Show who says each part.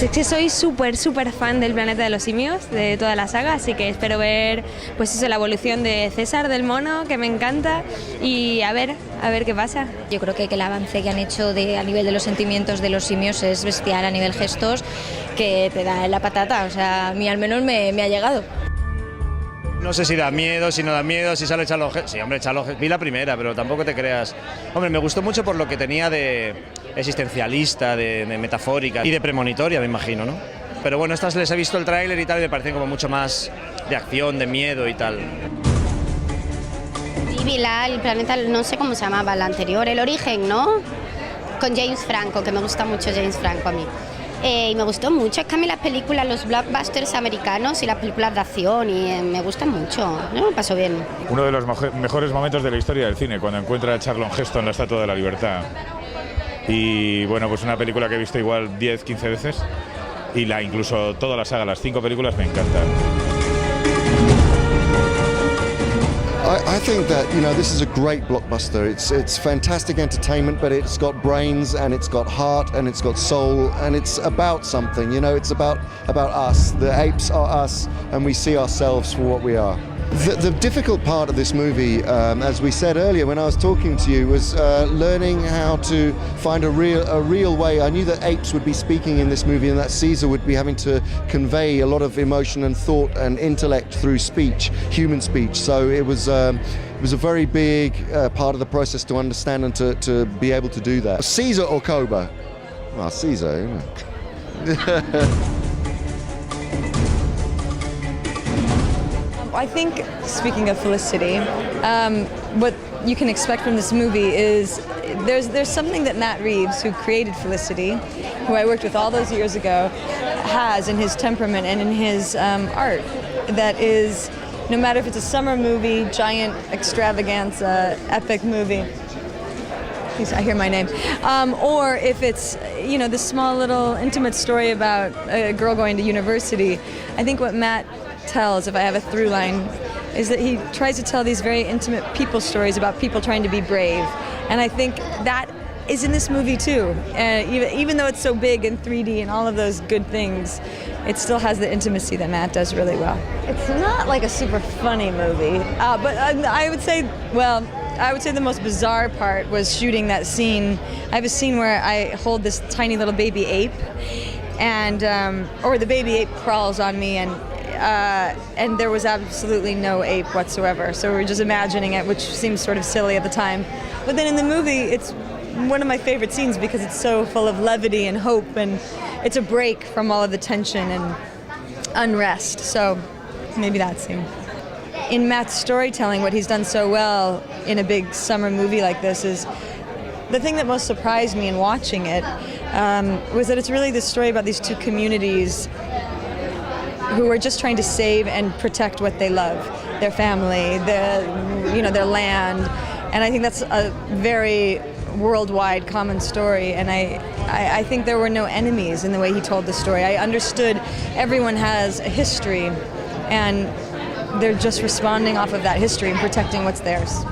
Speaker 1: Es que soy súper fan del Planeta de los Simios, de toda la saga, así que espero ver pues eso, la evolución de César, del mono, que me encanta, y a ver qué pasa.
Speaker 2: Yo creo que el avance que han hecho a nivel de los sentimientos de los simios es bestial, a nivel gestos, que te da en la patata, o sea, a mí al menos me ha llegado.
Speaker 3: No sé si da miedo, si no da miedo, si sale Charlotte Heston. Sí, hombre, Charlotte Heston. Vi la primera, pero tampoco te creas. Hombre, me gustó mucho por lo que tenía de existencialista, de metafórica y de premonitoria, me imagino, ¿no? Pero bueno, estas les he visto el tráiler y tal y me parecen como mucho más de acción, de miedo y tal.
Speaker 4: Sí, vi el planeta, no sé cómo se llamaba la anterior, El Origen, ¿no? Con James Franco, que me gusta mucho James Franco a mí. Y me gustó mucho, es que a mí las películas, los blockbusters americanos y las películas de acción me gustan mucho, ¿no? Me pasó bien.
Speaker 5: Uno de los mejores momentos de la historia del cine, cuando encuentra a Charlton Heston en la Estatua de la Libertad. Y bueno, pues una película que he visto igual 10, 15 veces y incluso toda la saga, las 5 películas me encantan.
Speaker 6: I think that, you know, this is a great blockbuster. It's fantastic entertainment, but it's got brains and it's got heart and it's got soul and it's about something. You know, it's about us. The apes are us, and we see ourselves for what we are. The difficult part of this movie, as we said earlier when I was talking to you, was learning how to find a real way. I knew that apes would be speaking in this movie and that Caesar would be having to convey a lot of emotion and thought and intellect through speech, human speech. So it was a very big part of the process to understand and to be able to do that. Caesar or Koba? Well, Caesar.
Speaker 7: I think, speaking of Felicity, what you can expect from this movie is there's something that Matt Reeves, who created Felicity, who I worked with all those years ago, has in his temperament and in his art that is, no matter if it's a summer movie, giant extravaganza, epic movie, I hear my name, or if it's, you know, this small little intimate story about a girl going to university. I think what Matt tells, if I have a through line, is that he tries to tell these very intimate people stories about people trying to be brave, and I think that is in this movie too. Even though it's so big and 3D and all of those good things, it still has the intimacy that Matt does really well.
Speaker 8: It's not like a super funny movie,
Speaker 7: but I would say the most bizarre part was shooting that scene. I have a scene where I hold this tiny little baby ape, and or the baby ape crawls on me, and there was absolutely no ape whatsoever. So we were just imagining it, which seems sort of silly at the time. But then in the movie, it's one of my favorite scenes because it's so full of levity and hope, and it's a break from all of the tension and unrest. So maybe that scene. In Matt's storytelling, what he's done so well in a big summer movie like this is, the thing that most surprised me in watching it was that it's really this story about these two communities who are just trying to save and protect what they love, their family, their land. And I think that's a very worldwide common story, and I think there were no enemies in the way he told the story. I understood everyone has a history, and they're just responding off of that history and protecting what's theirs.